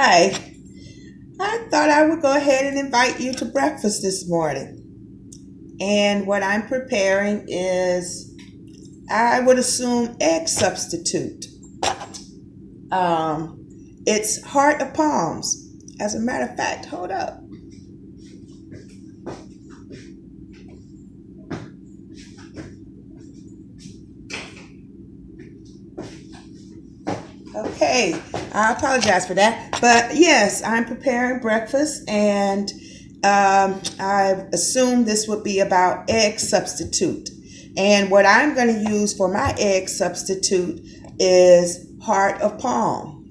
Hi, I thought I would go ahead and invite you to breakfast this morning. And what I'm preparing is, I would assume, egg substitute. It's heart of palms. As a matter of fact, hold up. Okay, I apologize for that. But yes, I'm preparing breakfast, and I assume this would be about egg substitute. And what I'm going to use for my egg substitute is heart of palm.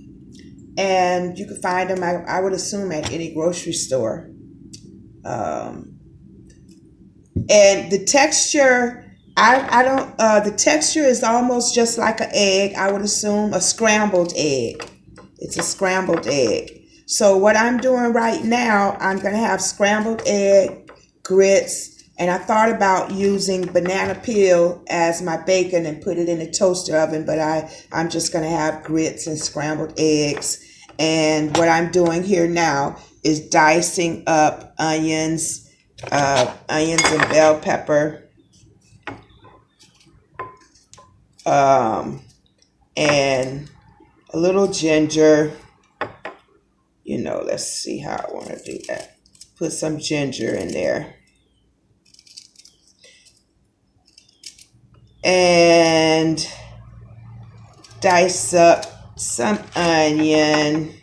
And you can find them, I would assume, at any grocery store. And the texture, I don't, the texture is almost just like an egg. I would assume a scrambled egg. It's a scrambled egg. So what I'm doing right now, I'm going to have scrambled egg, grits, and I thought about using banana peel as my bacon and put it in the toaster oven, but I'm just going to have grits and scrambled eggs. And what I'm doing here now is dicing up onions and bell pepper, and a little ginger. Let's see how I want to do that. Put some ginger in there. And dice up some onion.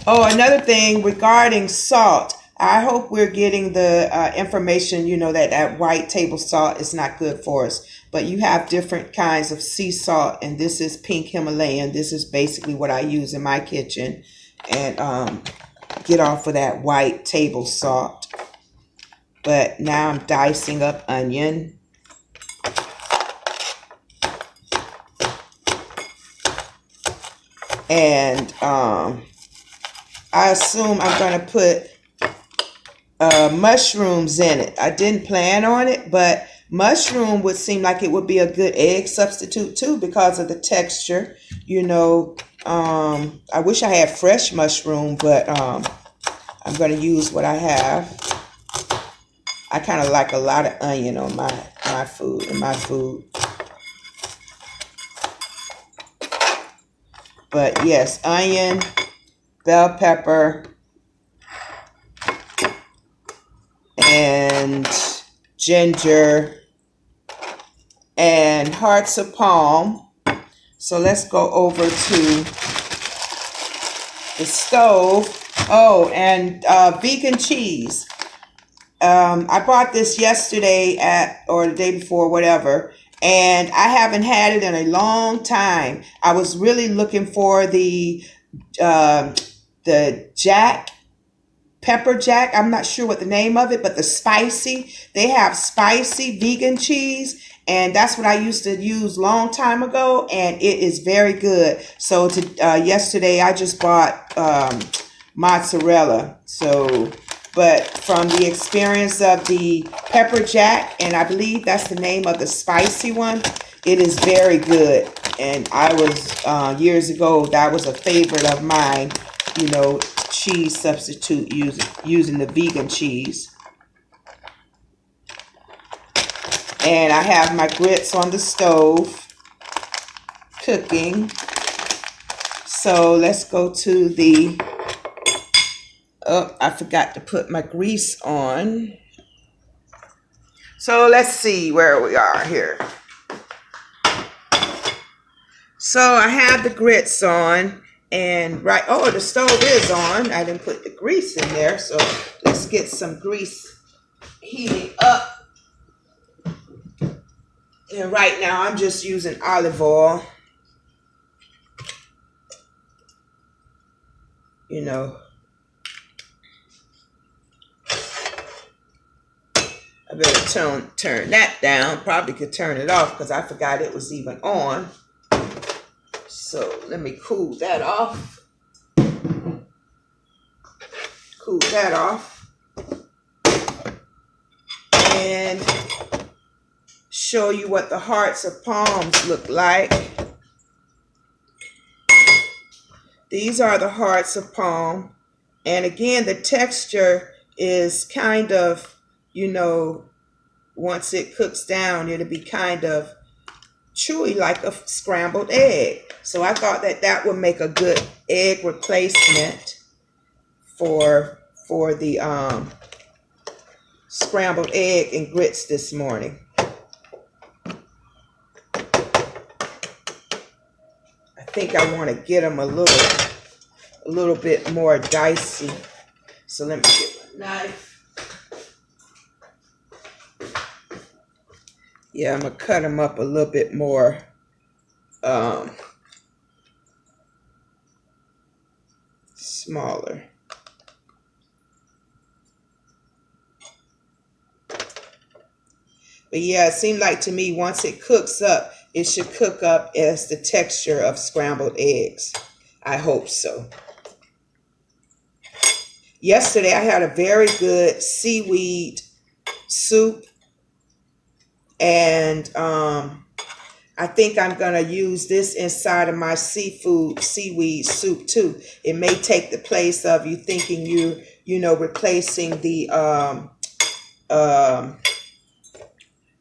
Oh, another thing regarding salt. I hope we're getting the information, that white table salt is not good for us. But you have different kinds of sea salt, and this is pink Himalayan. This is basically what I use in my kitchen. And get off of that white table salt. But now I'm dicing up onion. And I assume I'm going to put mushrooms in it. I didn't plan on it, but mushroom would seem like it would be a good egg substitute too because of the texture. I wish I had fresh mushroom, but I'm going to use what I have. I kind of like a lot of onion on my food. But yes, onion, bell pepper, and ginger, and hearts of palm. So let's go over to the stove. Oh, and vegan cheese. I bought this yesterday or the day before, whatever, and I haven't had it in a long time. I was really looking for the pepper jack. I'm not sure what the name of it, but they have spicy vegan cheese. And that's what I used to use long time ago, and it is very good. So yesterday I just bought mozzarella. But from the experience of the pepper jack, and I believe that's the name of the spicy one, it is very good. And I was years ago, that was a favorite of mine. Cheese substitute using the vegan cheese. And I have my grits on the stove cooking. So let's go to the, I forgot to put my grease on. So let's see where we are here. So I have the grits on, and the stove is on. I didn't put the grease in there, so let's get some grease heating up. And right now I'm just using olive oil. I better turn that down. Probably could turn it off because I forgot it was even on. So let me cool that off. And show you what the hearts of palms look like. These are the hearts of palm. And again, the texture is kind of, once it cooks down, it'll be kind of chewy like a scrambled egg. So I thought that would make a good egg replacement for the scrambled egg and grits this morning. I think I want to get them a little bit more dicey. So let me get my knife. Yeah, I'm going to cut them up a little bit more smaller. But yeah, it seemed like to me once it cooks up, it should cook up as the texture of scrambled eggs. I hope so. Yesterday I had a very good seaweed soup, and I think I'm going to use this inside of my seaweed soup too. It may take the place of you thinking you're replacing the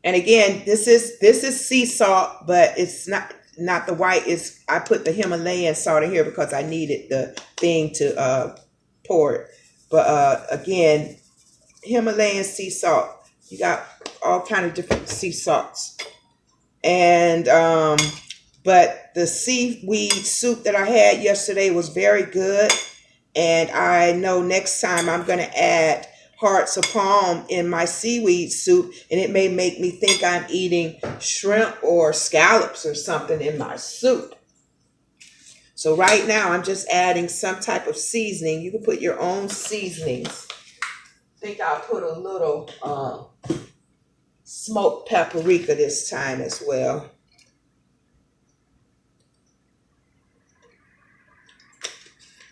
and again, this is sea salt, but it's not the white. I put the Himalayan salt in here because I needed the thing to pour it. But again, Himalayan sea salt. You got all kind of different sea salts. And but the seaweed soup that I had yesterday was very good. And I know next time I'm going to add hearts of palm in my seaweed soup, and it may make me think I'm eating shrimp or scallops or something in my soup. So right now I'm just adding some type of seasoning. You can put your own seasonings. I think I'll put a little smoked paprika this time as well.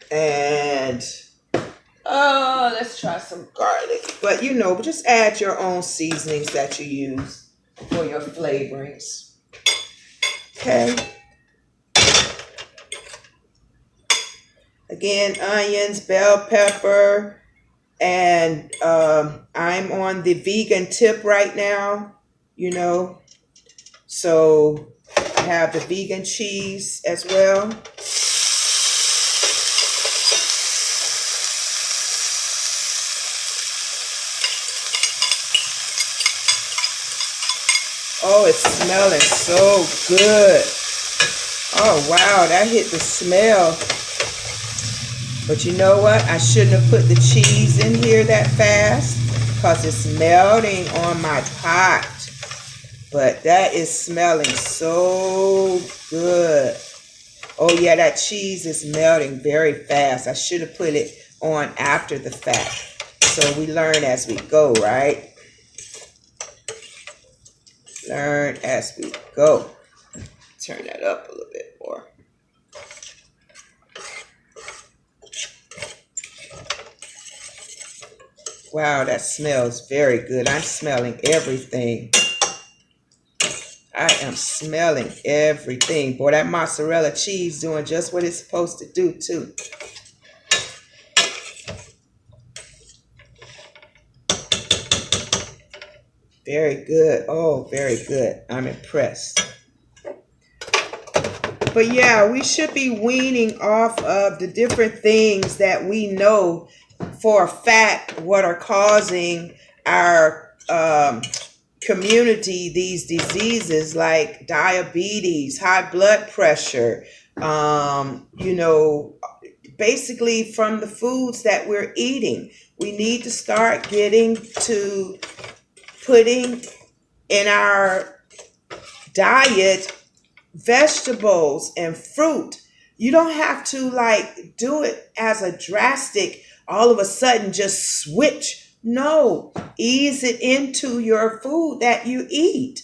And let's try some garlic. But just add your own seasonings that you use for your flavorings. Okay. Again, onions, bell pepper, and I'm on the vegan tip right now, So I have the vegan cheese as well. Oh, it's smelling so good. Oh, wow, that hit the smell. But you know what? I shouldn't have put the cheese in here that fast because it's melting on my pot. But that is smelling so good. Oh, yeah, that cheese is melting very fast. I should have put it on after the fact. So we learn as we go, right? Learn as we go. Turn that up a little bit more. Wow, that smells very good. I'm smelling everything. I am smelling everything. Boy, that mozzarella cheese doing just what it's supposed to do too. Very good. Oh, very good. I'm impressed. But yeah, we should be weaning off of the different things that we know for a fact what are causing our community these diseases like diabetes, high blood pressure, basically from the foods that we're eating. We need to start getting to putting in our diet vegetables and fruit. You don't have to do it as a drastic, all of a sudden just switch. No, ease it into your food that you eat.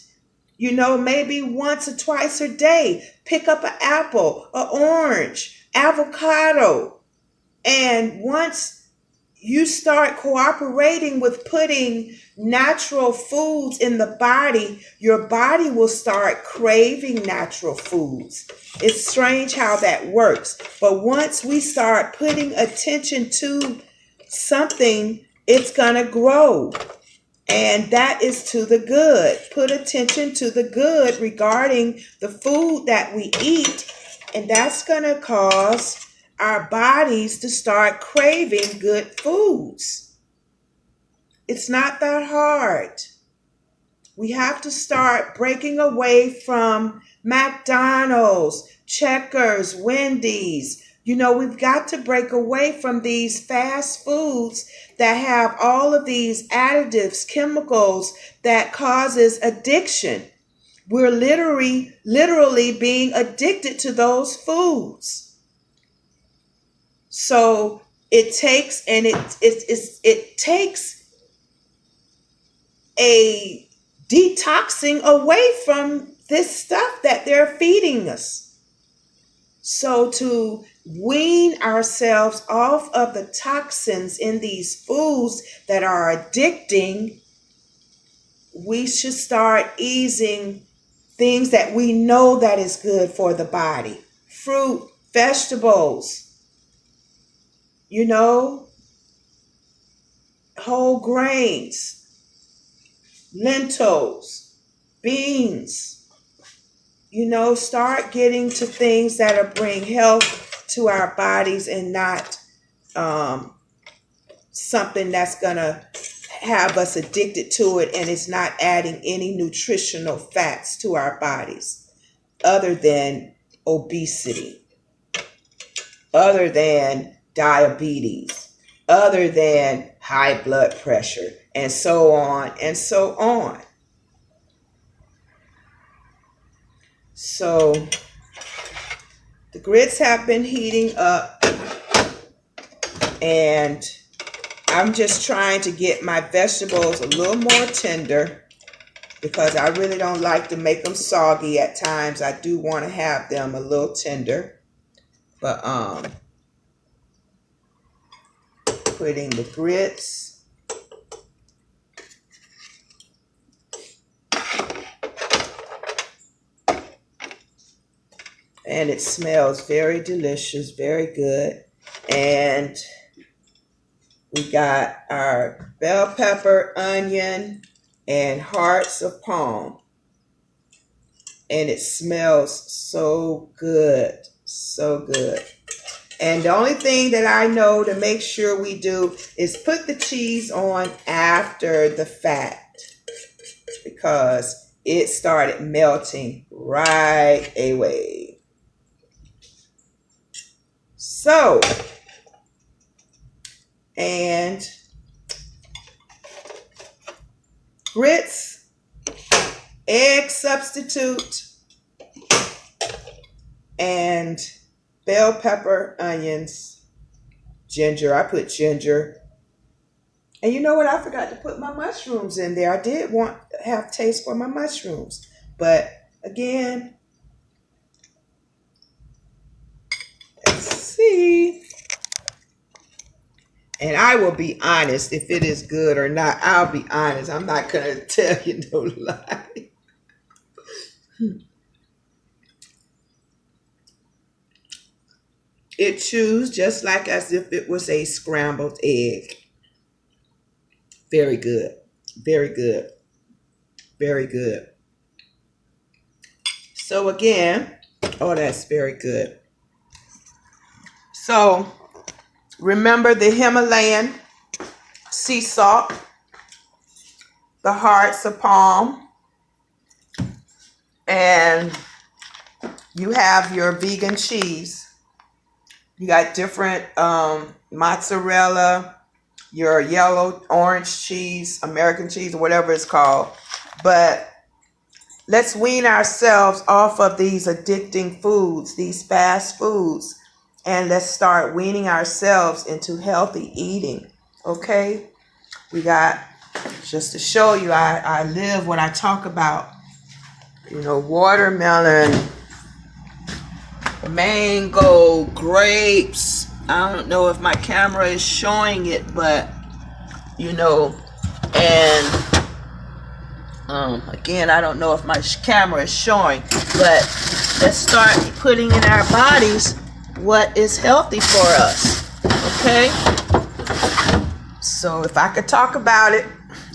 Maybe once or twice a day, pick up an apple, an orange, avocado. And once you start cooperating with putting natural foods in the body, your body will start craving natural foods. It's strange how that works. But once we start putting attention to something, it's going to grow. And that is to the good. Put attention to the good regarding the food that we eat. And that's going to cause our bodies to start craving good foods. It's not that hard. We have to start breaking away from McDonald's, Checkers, Wendy's. You know, we've got to break away from these fast foods that have all of these additives, chemicals that causes addiction. We're literally being addicted to those foods. So it takes a detoxing away from this stuff that they're feeding us. So to wean ourselves off of the toxins in these foods that are addicting, we should start eating things that we know that is good for the body. Fruit, vegetables, you know, whole grains, lentils, beans. You know, start getting to things that bring health to our bodies and not something that's going to have us addicted to it, and it's not adding any nutritional fats to our bodies other than obesity, other than diabetes, other than high blood pressure, and so on and so on. So the grits have been heating up, and I'm just trying to get my vegetables a little more tender because I really don't like to make them soggy at times. I do want to have them a little tender. But putting the grits, and it smells very delicious, very good. And we got our bell pepper, onion, and hearts of palm. And it smells so good, so good. And the only thing that I know to make sure we do is put the cheese on after the fat, because it started melting right away. So, and grits, egg substitute, and bell pepper, onions, ginger. I put ginger. And you know what? I forgot to put my mushrooms in there. I did want to have taste for my mushrooms. But again, let's see. And I will be honest if it is good or not. I'll be honest. I'm not going to tell you no lie. It chews just like as if it was a scrambled egg. Very good. Very good. Very good. So again, oh, that's very good. So remember the Himalayan sea salt, the hearts of palm, and you have your vegan cheese. You got different mozzarella, your yellow, orange cheese, American cheese, or whatever it's called. But let's wean ourselves off of these addicting foods, these fast foods, and let's start weaning ourselves into healthy eating, okay? We got, just to show you, I live what I talk about. You know, watermelon, mango, grapes, I don't know if my camera is showing it, but you know, and again, I don't know if my camera is showing, but let's start putting in our bodies what is healthy for us. Okay, so if I could talk about it,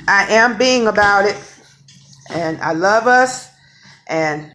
I am being about it, and I love us, and